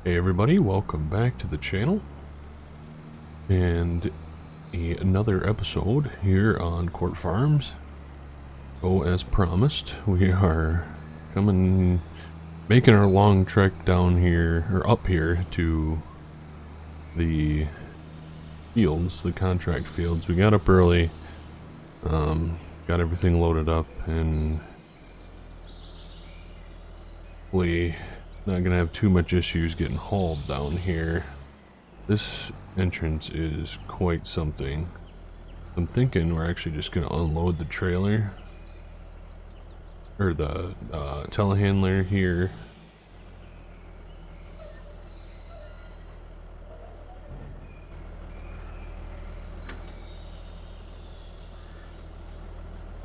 Hey everybody, welcome back to the channel, and another episode here on Court Farms. So as promised, we are making our long trek down here, or up here to the fields, the contract fields. We got up early, got everything loaded up, and hopefully not gonna have too much issues getting hauled down here. This entrance is quite something. I'm thinking we're actually just gonna unload the trailer, or the telehandler here.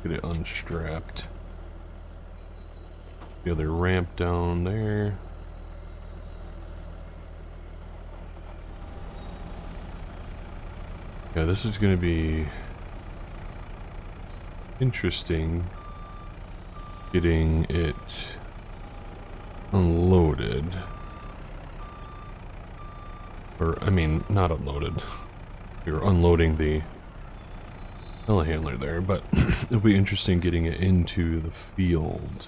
Get it unstrapped. The other ramp down there. Yeah, this is going to be interesting getting it unloaded. Or, I mean, not unloaded. We were unloading the telehandler there, but it'll be interesting getting it into the field.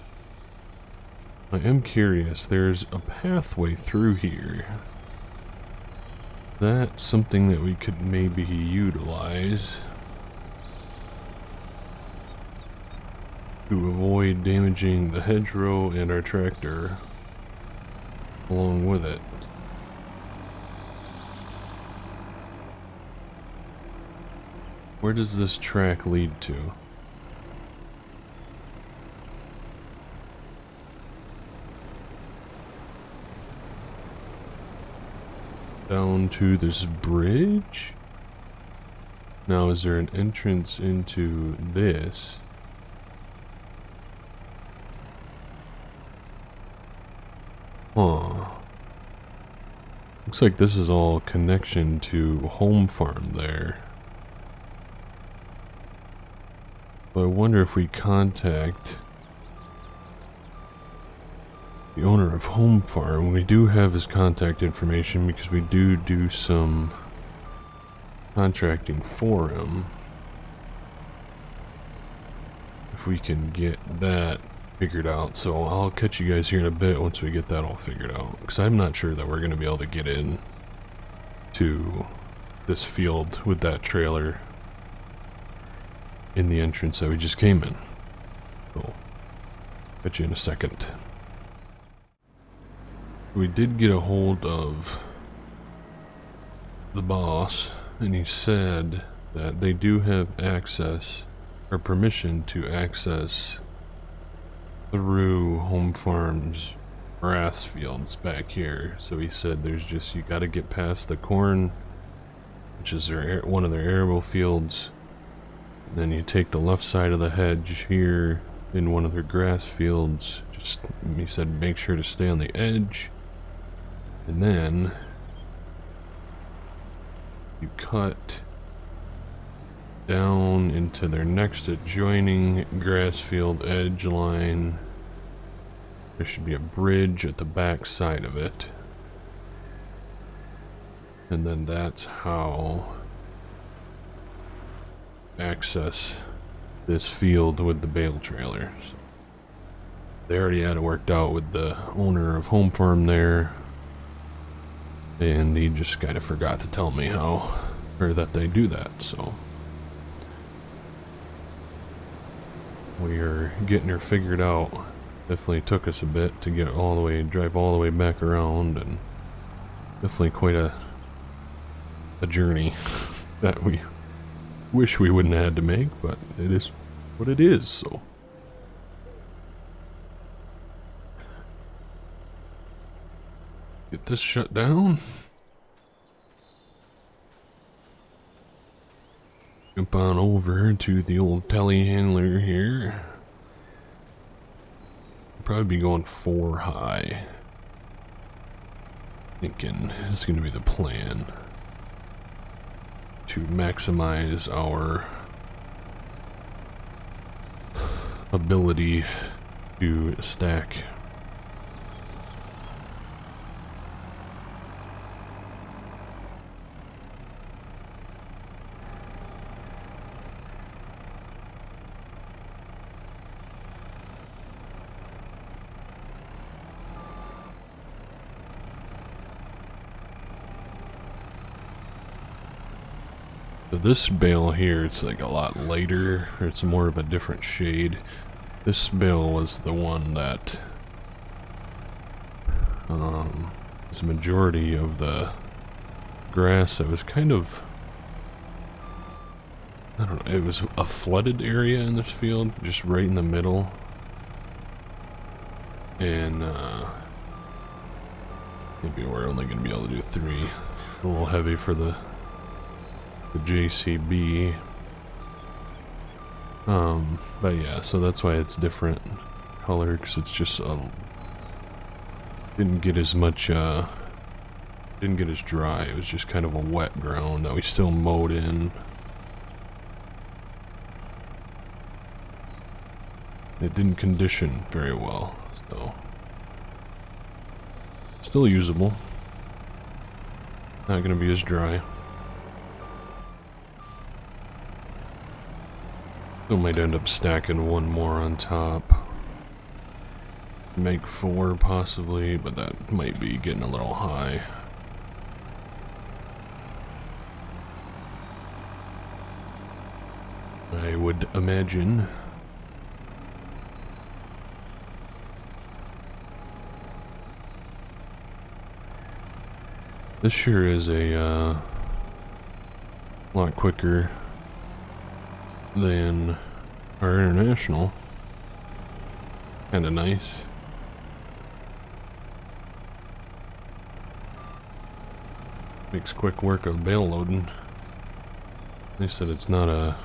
I am curious, there's a pathway through here. That's something that we could maybe utilize to avoid damaging the hedgerow and our tractor along with it. Where does this track lead to? Down to this bridge? Now, is there an entrance into this? Huh. Looks like this is all connection to home farm there. So I wonder if we contact the owner of home farm. We do have his contact information because we do some contracting for him. If we can get that figured out. So I'll catch you guys here in a bit once we get that all figured out, because I'm not sure that we're going to be able to get in to this field with that trailer in the entrance that we just came in. So catch you in a second. We did get a hold of the boss, and he said that they do have access, or permission to access, through home farm's grass fields back here. So he said there's just, you gotta get past the corn, which is their one of their arable fields, and then you take the left side of the hedge here in one of their grass fields. Just, he said, make sure to stay on the edge. And then you cut down into their next adjoining grass field edge line. There should be a bridge at the back side of it. And then that's how access this field with the bale trailer. So they already had it worked out with the owner of home farm there. And he just kind of forgot to tell me how, or that they do that, so we are getting her figured out. Definitely took us a bit to get all the way, drive all the way back around, and definitely quite a journey that we wish we wouldn't have had to make, but it is what it is, so. Get this shut down. Jump on over to the old telehandler here. Probably be going 4 high. Thinking it's going to be the plan to maximize our ability to stack So this bale here, it's like a lot lighter, or it's more of a different shade. This bale was the one that was the majority of the grass that was kind of, I don't know, it was a flooded area in this field, just right in the middle. And maybe we're only going to be able to do 3. A little heavy for the JCB. But yeah, so that's why it's different color, because it's just didn't get as much, didn't get as dry. It was just kind of a wet ground that we still mowed in. It didn't condition very well, so still usable. Not gonna be as dry. We might end up stacking one more on top. Make 4 possibly, but that might be getting a little high. I would imagine. This sure is a lot quicker than our international. Kinda nice. Makes quick work of bale loading. They said it's not a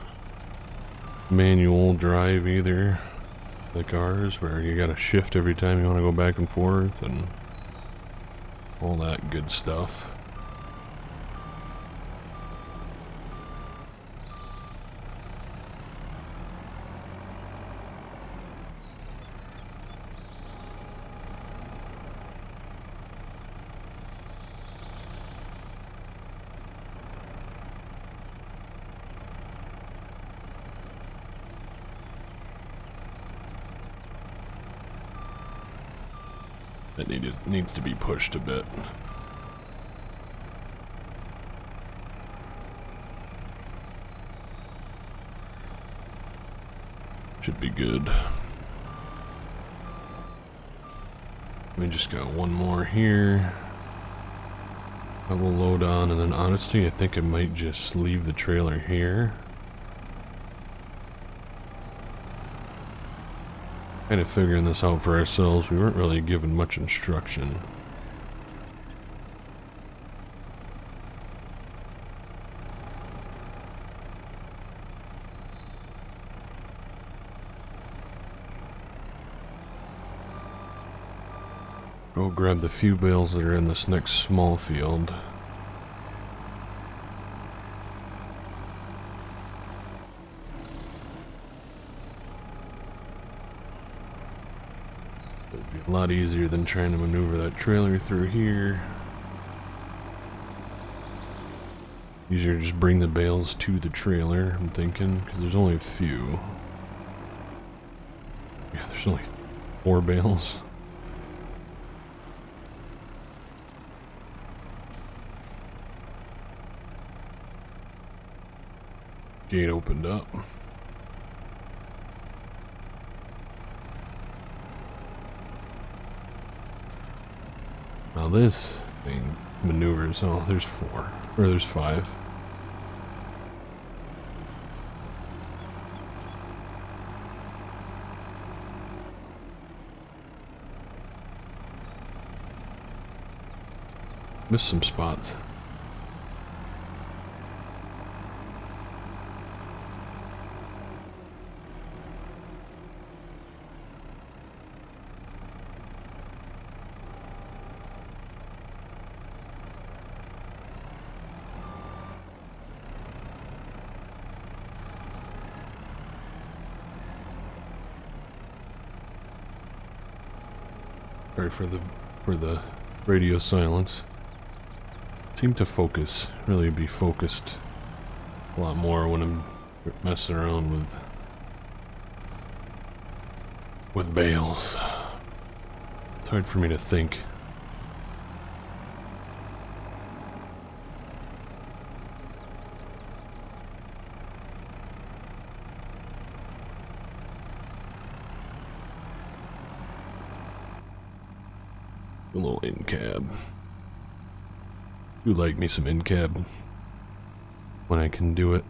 manual drive either, like ours, where you gotta shift every time you want to go back and forth and all that good stuff. It needs to be pushed a bit. Should be good. We just got one more here. I will load on, and then honestly I think I might just leave the trailer here. Kind of figuring this out for ourselves. We weren't really given much instruction. Go grab the few bales that are in this next small field. A lot easier than trying to maneuver that trailer through here. Easier to just bring the bales to the trailer, I'm thinking, because there's only a few. Yeah, there's only 4 bales. Gate opened up. Now this thing maneuvers, oh, there's 4, or there's 5. Missed some spots. Sorry for the radio silence. Seem to focus, really be focused a lot more when I'm messing around with bales. It's hard for me to think. A little in-cab. Do like me some in-cab when I can do it.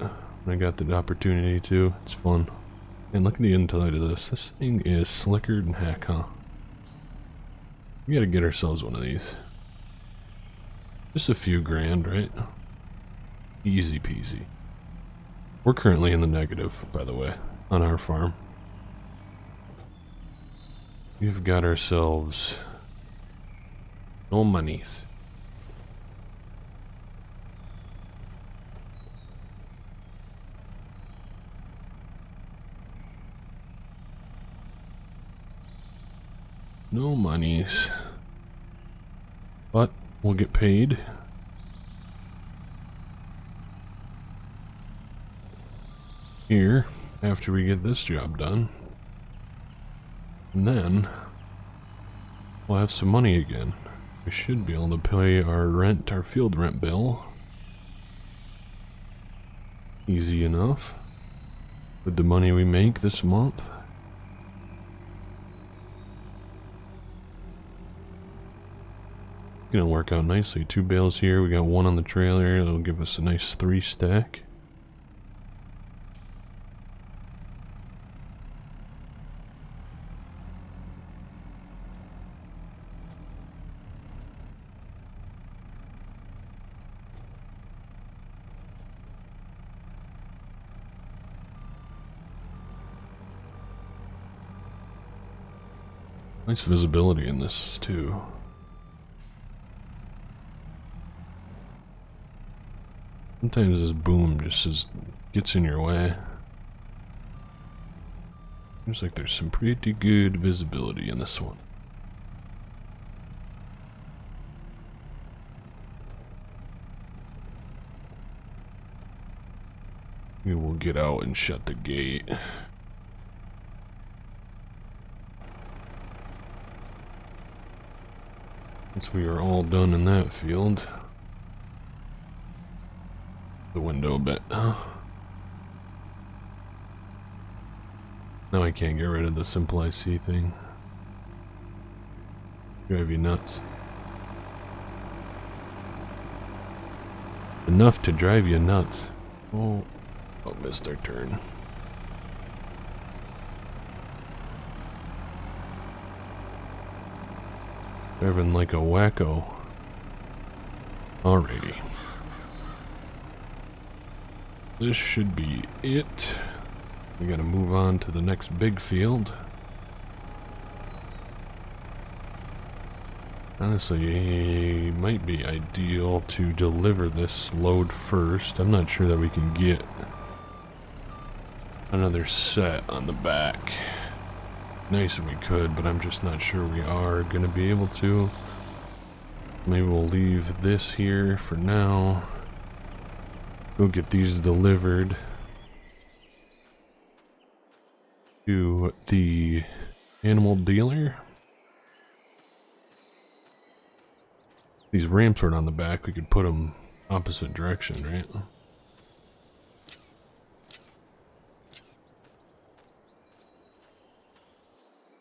When I got the opportunity to. It's fun. And look at the inside of this. This thing is slicker than heck, huh? We gotta get ourselves one of these. Just a few grand, right? Easy peasy. We're currently in the negative, by the way, on our farm. We've got ourselves no monies. No monies. But we'll get paid. Here, after we get this job done. And then we'll have some money again. We should be able to pay our rent, our field rent bill. Easy enough. With the money we make this month. Gonna work out nicely. 2 bales here, we got 1 on the trailer. That'll give us a nice 3 stack. Nice visibility in this too. Sometimes this boom just gets in your way. Seems like there's some pretty good visibility in this one. We will get out and shut the gate. Once we are all done in that field. The window a bit. Now I can't get rid of the simple IC thing. Drive you nuts. Enough to drive you nuts. Oh, missed our turn. Driving like a wacko. Alrighty. This should be it. We gotta move on to the next big field. Honestly, it might be ideal to deliver this load first. I'm not sure that we can get another set on the back. Nice if we could, but I'm just not sure we are gonna be able to. Maybe we'll leave this here for now. Go get these delivered to the animal dealer. These ramps are on the back, we could put them opposite direction, right?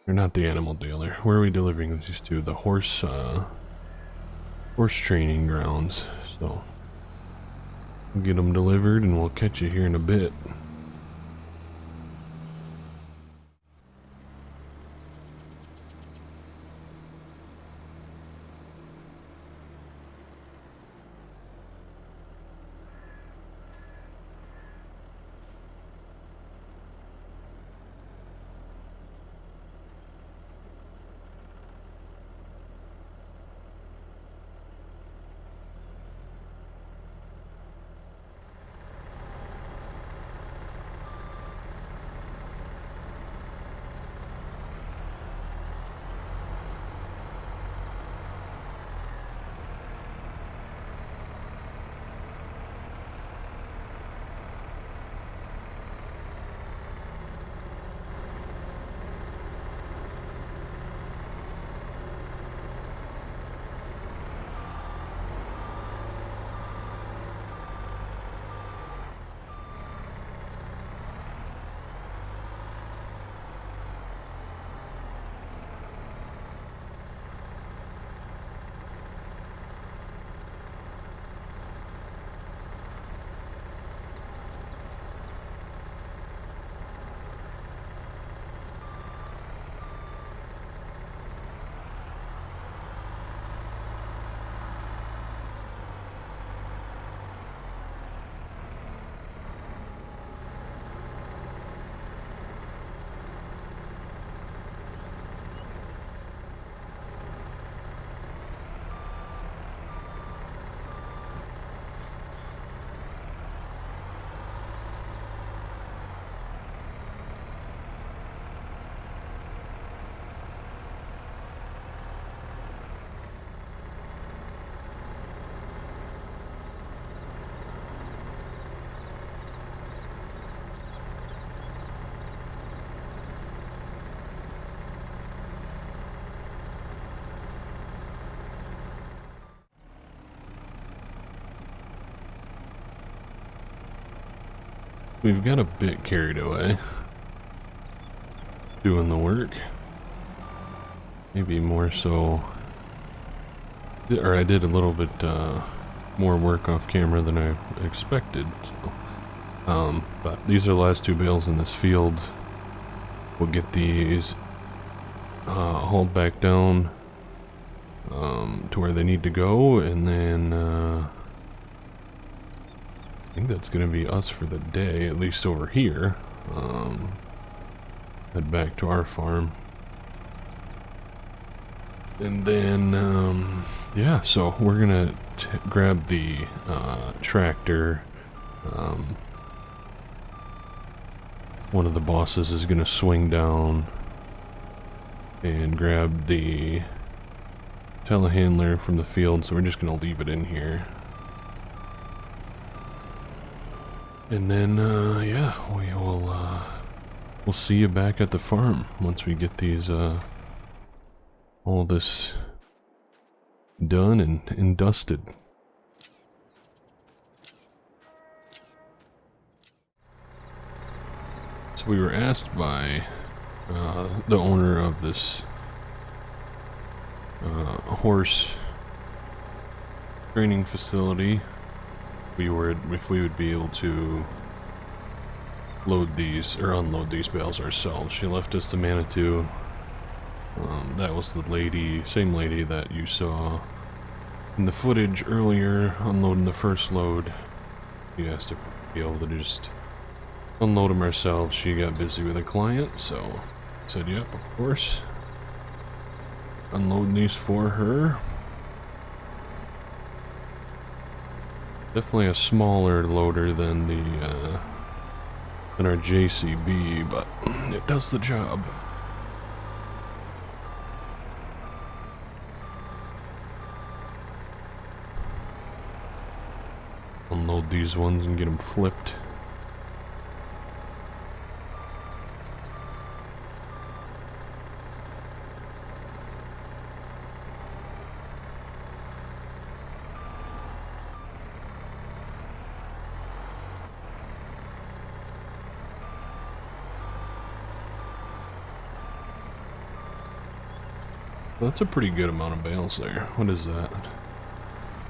They're not the animal dealer. Where are we delivering these to? The horse training grounds. So we'll get them delivered and we'll catch you here in a bit. we've got a bit carried away doing the work. Maybe more so, or I did a little bit more work off camera than I expected. So, but these are the last 2 bales in this field. We'll get these hauled back down to where they need to go, and then I think that's going to be us for the day, at least over here. Head back to our farm. And then, yeah, so we're going to grab the tractor. One of the bosses is going to swing down and grab the telehandler from the field, so we're just going to leave it in here. And then, yeah, we'll see you back at the farm once we get these, all this done and dusted. So we were asked by the owner of this horse training facility if we would be able to load these or unload these bales ourselves. She left us the Manitou. That was the same lady that you saw in the footage earlier unloading the first load. She asked if we'd be able to just unload them ourselves. She got busy with a client, so I said, yep, of course. Unloading these for her. Definitely a smaller loader than than our JCB, but it does the job. Unload these ones and get them flipped. That's a pretty good amount of bales there. What is that?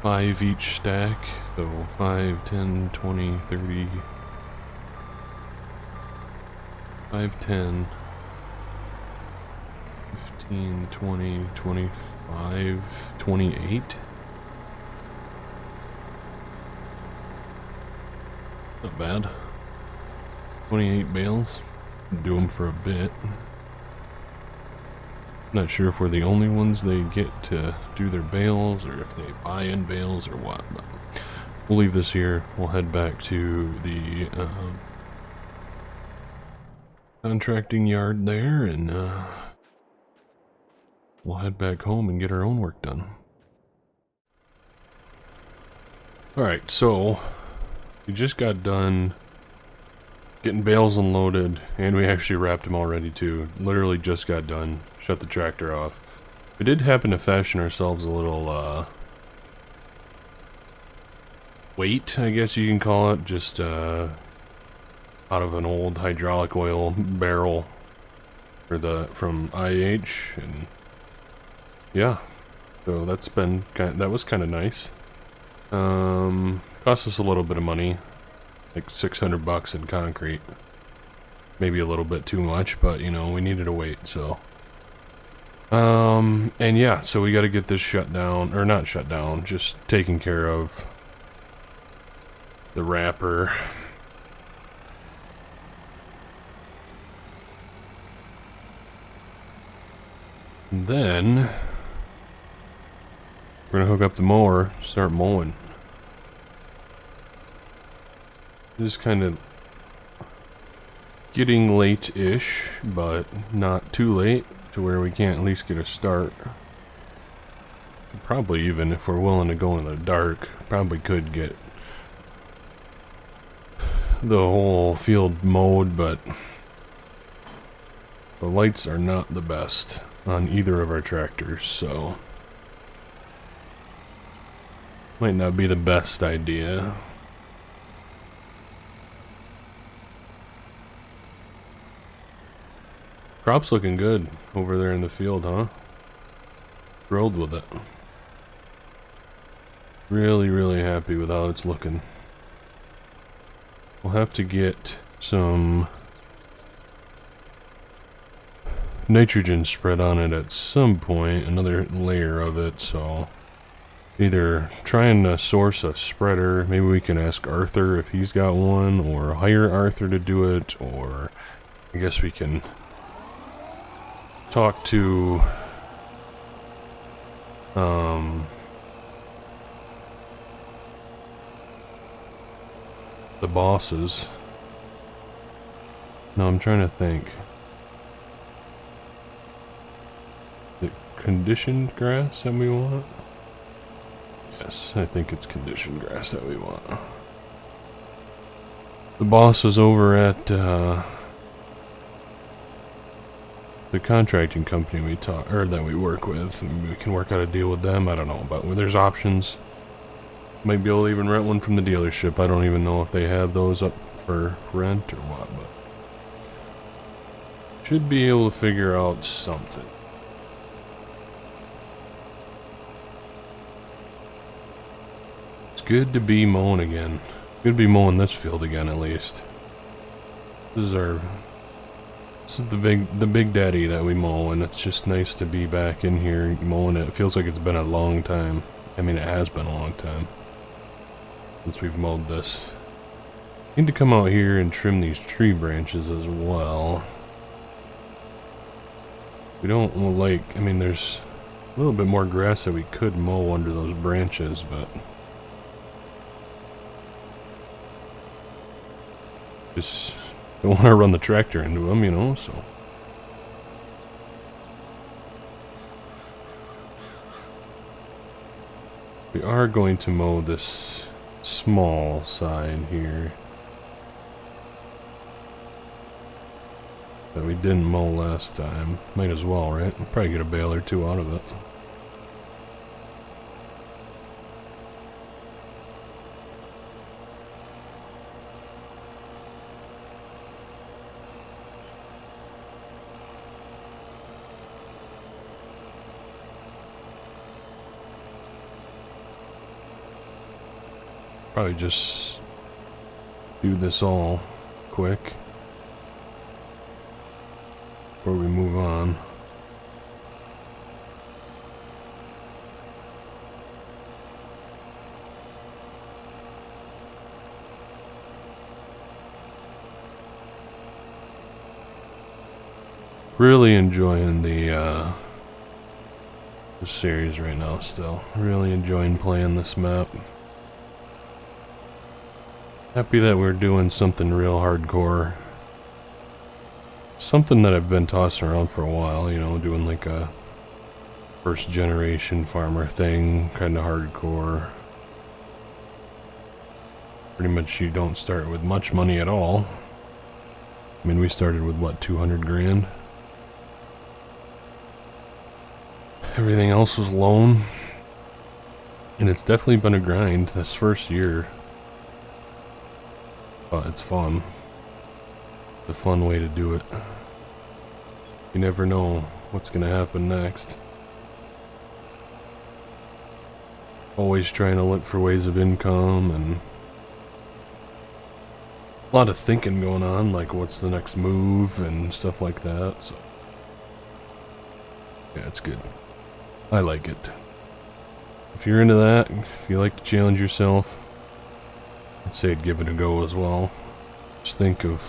5 each stack. So 5, 10, 20, 30. 5, 10. 15, 20, 25, 28. Not bad. 28 bales. Do them for a bit. Not sure if we're the only ones they get to do their bales, or if they buy in bales or what, but we'll leave this here. We'll head back to the contracting yard there, and we'll head back home and get our own work done. Alright, so we just got done getting bales unloaded, and we actually wrapped them already too. Literally just got done. Shut the tractor off. We did happen to fashion ourselves a little weight, I guess you can call it, just out of an old hydraulic oil barrel from IH, and yeah, so that's been that was kind of nice. Cost us a little bit of money, like $600 in concrete. Maybe a little bit too much, but you know, we needed a weight, so. And yeah, so we got to get this shut down, or not shut down, just taken care of. The wrapper. And then we're gonna hook up the mower, start mowing. This is kind of getting late-ish, but not too late to where we can't at least get a start. Probably even if we're willing to go in the dark, probably could get the whole field mowed, but the lights are not the best on either of our tractors, so might not be the best idea. Crop's looking good over there in the field, huh? Thrilled with it. Really, really happy with how it's looking. We'll have to get some nitrogen spread on it at some point, another layer of it, so either trying to source a spreader, maybe we can ask Arthur if he's got one, or hire Arthur to do it, or I guess we can talk to the bosses. No, I'm trying to think. The conditioned grass that we want? Yes, I think it's conditioned grass that we want. The bosses over at the contracting company that we work with, and we can work out a deal with them. I don't know, but there's options. Might be able to even rent one from the dealership. I don't even know if they have those up for rent or what, but should be able to figure out something. It's good to be mowing again. Good to be mowing this field again, at least. This is the big daddy that we mow, and it's just nice to be back in here mowing it. It feels like it's been a long time. I mean, it has been a long time since we've mowed this. Need to come out here and trim these tree branches as well. We don't like, I mean, there's a little bit more grass that we could mow under those branches, but just don't want to run the tractor into them, you know, so. We are going to mow this small side here that we didn't mow last time. Might as well, right? We'll probably get a bale or two out of it. Probably just do this all quick before we move on. Really enjoying the series right now still. Really enjoying playing this map. Happy that we're doing something real hardcore. Something that I've been tossing around for a while, you know, doing like a first generation farmer thing, kind of hardcore. Pretty much you don't start with much money at all. I mean, we started with what, 200 grand? Everything else was loan. And it's definitely been a grind this first year. But it's fun. It's a fun way to do it. You never know what's gonna happen next. Always trying to look for ways of income, and a lot of thinking going on, like what's the next move and stuff like that. So yeah, it's good. I like it. If you're into that, if you like to challenge yourself, I'd say give it a go as well. Just think of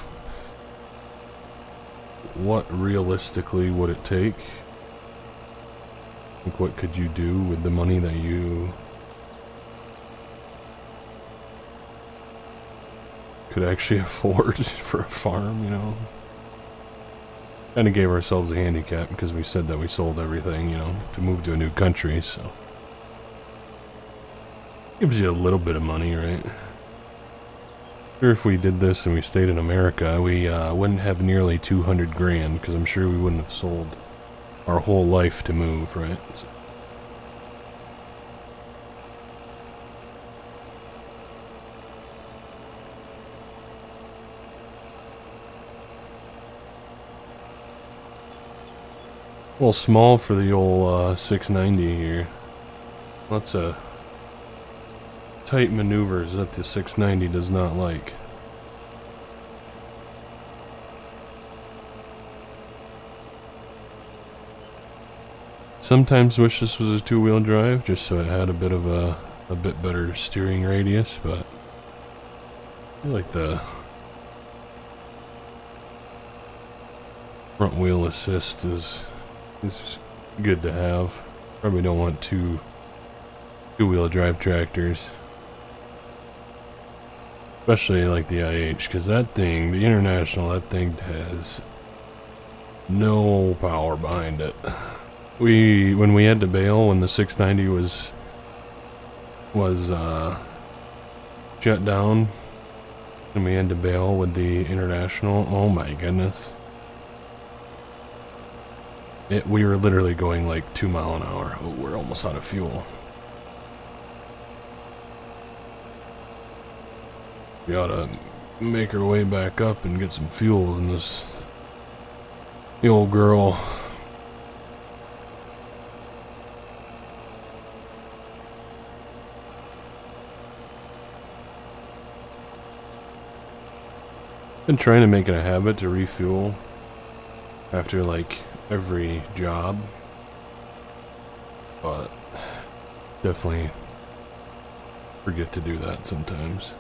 what realistically would it take. Like, what could you do with the money that you could actually afford for a farm, you know? Kind of gave ourselves a handicap because we said that we sold everything, you know, to move to a new country, so. Gives you a little bit of money, right? Sure, if we did this and we stayed in America, we wouldn't have nearly 200 grand, because I'm sure we wouldn't have sold our whole life to move, right? So. little small for the old 690 here. Lots of tight maneuvers that the 690 does not like. Sometimes wish this was a two-wheel drive just so it had a bit of a bit better steering radius, but I feel like the front wheel assist is good to have. Probably don't want two-wheel drive tractors, especially like the IH, because that thing, the International, that thing has no power behind it. When we had to bail when the 690 was shut down, and we had to bail with the International, oh my goodness. We were literally going like 2 miles an hour. Oh, we're almost out of fuel. We ought to make our way back up and get some fuel in the old girl. Been trying to make it a habit to refuel after like every job, but definitely forget to do that sometimes.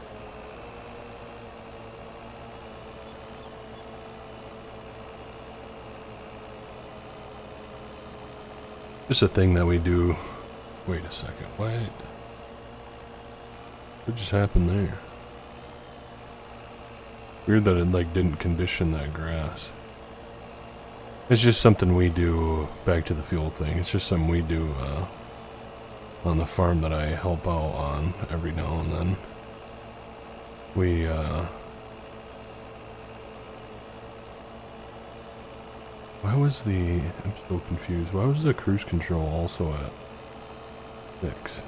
Just a thing that we do. Wait a second, what just happened there? Weird that it like didn't condition that grass. It's just something we do, back to the fuel thing, it's just something we do on the farm that I help out on every now and then. We why was I'm so confused. Why was the cruise control also at 6?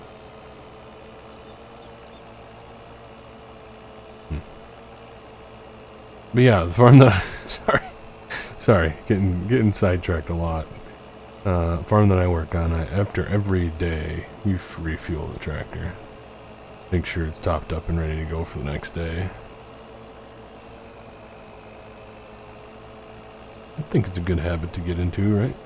But yeah, the farm that sorry, getting sidetracked a lot. Farm that I work on, after every day, you refuel the tractor. Make sure it's topped up and ready to go for the next day. I think it's a good habit to get into, right?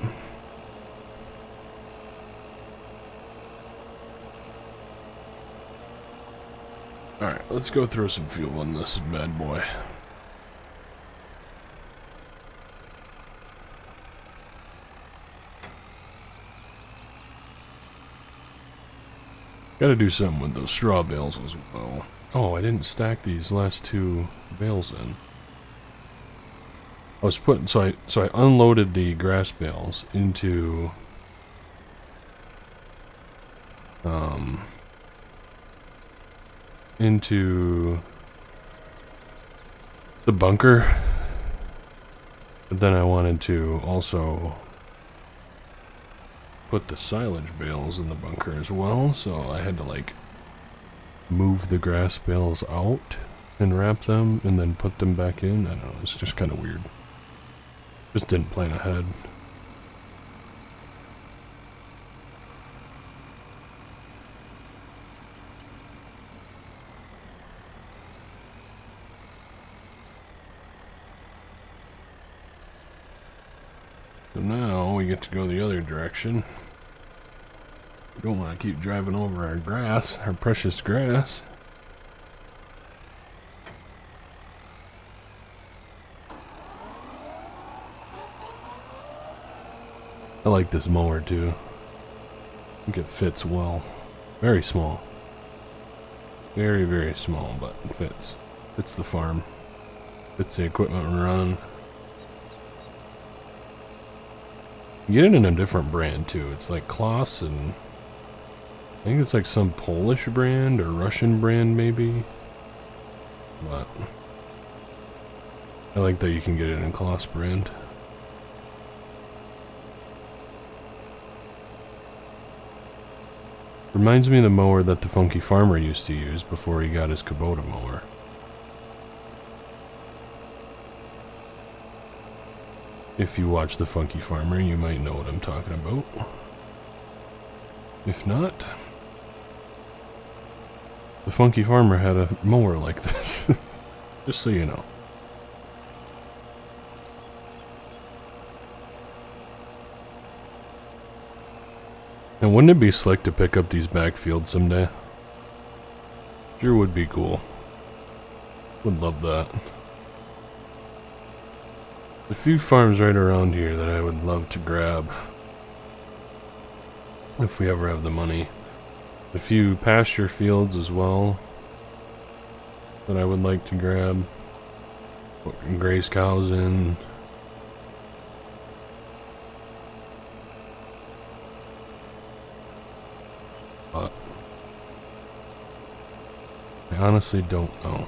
Alright, let's go throw some fuel in this bad boy. Gotta do something with those straw bales as well. Oh, I didn't stack these last 2 bales in. I was putting, so I unloaded the grass bales into the bunker, but then I wanted to also put the silage bales in the bunker as well, so I had to like move the grass bales out and wrap them and then put them back in. I don't know, it's just kind of weird. Just didn't plan ahead. So now we get to go the other direction. We don't want to keep driving over our grass, our precious grass. I like this mower too. I think it fits well. Very small. Very, very small, but it fits. Fits the farm. Fits the equipment we're running. You get it in a different brand too. It's like Kloss, and I think it's like some Polish brand or Russian brand maybe. But I like that you can get it in Kloss brand. Reminds me of the mower that the Funky Farmer used to use before he got his Kubota mower. If you watch The Funky Farmer, you might know what I'm talking about. If not, The Funky Farmer had a mower like this. Just so you know. And wouldn't it be slick to pick up these backfields someday? Sure would be cool. Would love that. A few farms right around here that I would love to grab. If we ever have the money. A few pasture fields as well that I would like to grab. Graze cows in. But I honestly don't know.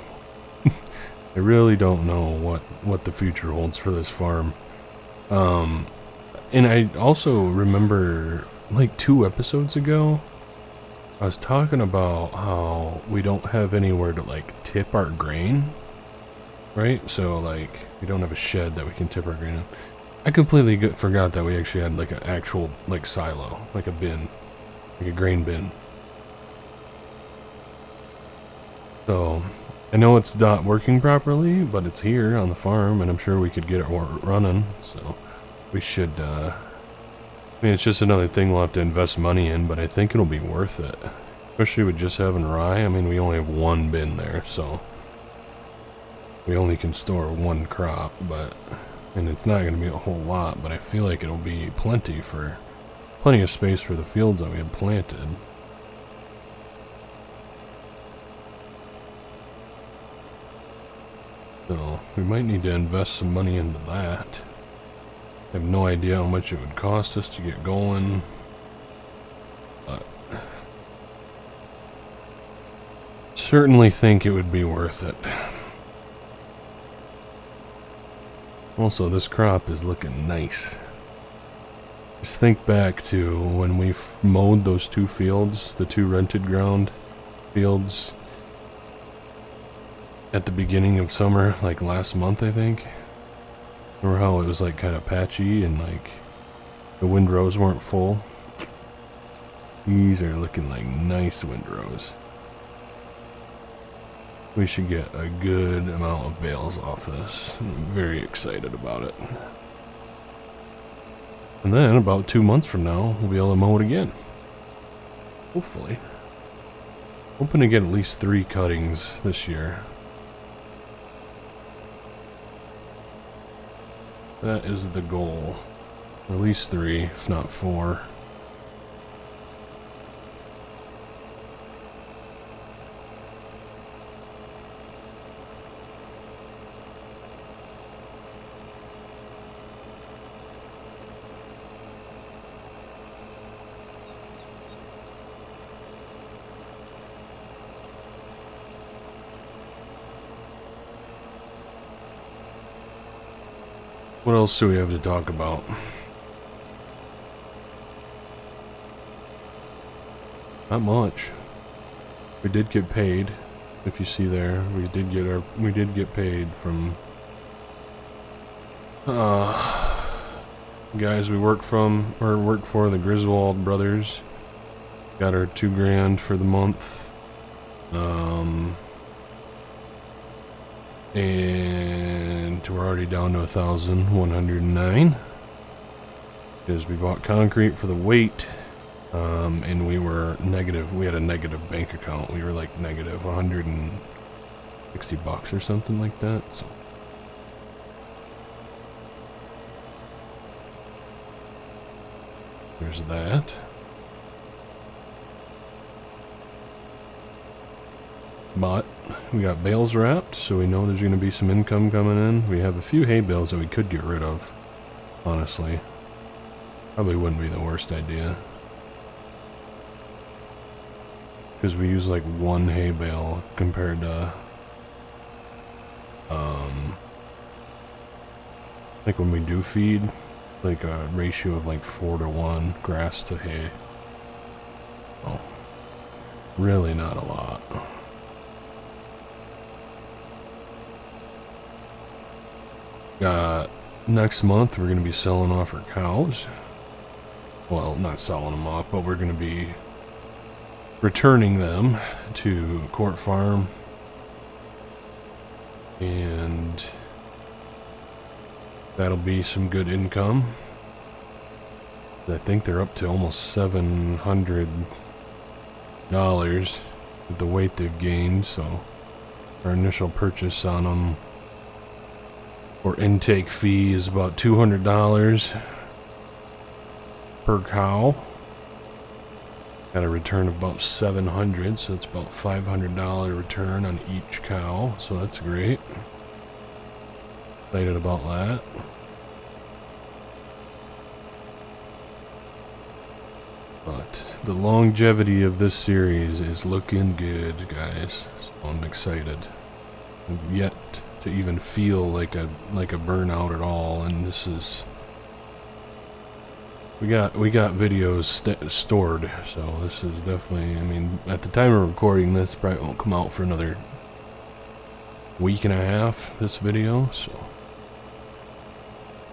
I really don't know what the future holds for this farm. And I also remember like 2 episodes ago, I was talking about how we don't have anywhere to like tip our grain, right? So like we don't have a shed that we can tip our grain in. I completely forgot that we actually had like an actual like silo, like a bin, like a grain bin. So I know it's not working properly, but it's here on the farm, and I'm sure we could get it running. So we should. I mean, it's just another thing we'll have to invest money in, but I think it'll be worth it. Especially with just having rye. I mean, we only have 1 bin there, so we only can store 1 crop, and it's not going to be a whole lot, but I feel like it'll be plenty of space for the fields that we had planted. So we might need to invest some money into that. I have no idea how much it would cost us to get going, but certainly think it would be worth it. Also, this crop is looking nice. Just think back to when we mowed those 2 fields, the 2 rented ground fields, at the beginning of summer, like last month, I think. Remember how it was like kind of patchy and like the windrows weren't full? These are looking like nice windrows. We should get a good amount of bales off this. I'm very excited about it. And then about 2 months from now, we'll be able to mow it again. Hopefully. Hoping to get at least 3 cuttings this year. That is the goal. At least 3, if not 4. What else do we have to talk about? Not much. We did get paid. If you see there, we did get paid from guys we work for, the Griswold brothers. Got our $2,000 for the month. And we're already down to 1,109 because we bought concrete for the weight, and we were negative. We had a negative bank account. We were like negative $160 or something like that. So there's that. But we got bales wrapped, so we know there's going to be some income coming in. We have a few hay bales that we could get rid of, honestly. Probably wouldn't be the worst idea. Because we use like 1 hay bale compared to, like when we do feed, like a ratio of like 4:1 grass to hay. Oh, really not a lot. Got next month we're going to be selling off our cows. Well, not selling them off, but we're going to be returning them to Court Farm. And that'll be some good income. I think they're up to almost $700 with the weight they've gained, so our initial purchase on them or intake fee is about $200 per cow. Got a return of about $700, so it's about $500 return on each cow, so that's great. Excited about that. But the longevity of this series is looking good, guys. So I'm excited. I've yet to even feel like a burnout at all, and this is we got videos stored, so this is definitely. I mean, at the time of recording this, probably won't come out for another week and a half. This video, so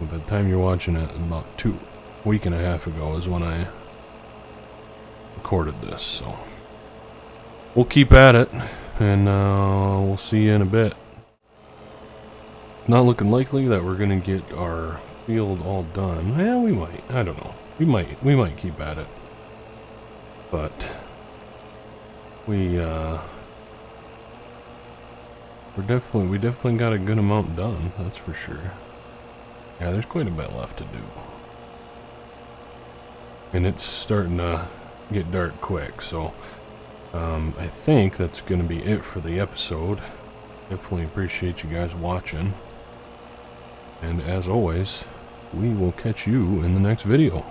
by the time you're watching it, about week and a half ago is when I recorded this, so we'll keep at it, and we'll see you in a bit. Not looking likely that we're gonna get our field all done. Yeah, we might. I don't know. We might keep at it, but we definitely got a good amount done. That's for sure. Yeah, there's quite a bit left to do, and it's starting to get dark quick, so I think that's gonna be it for the episode. Definitely appreciate you guys watching, and as always, we will catch you in the next video.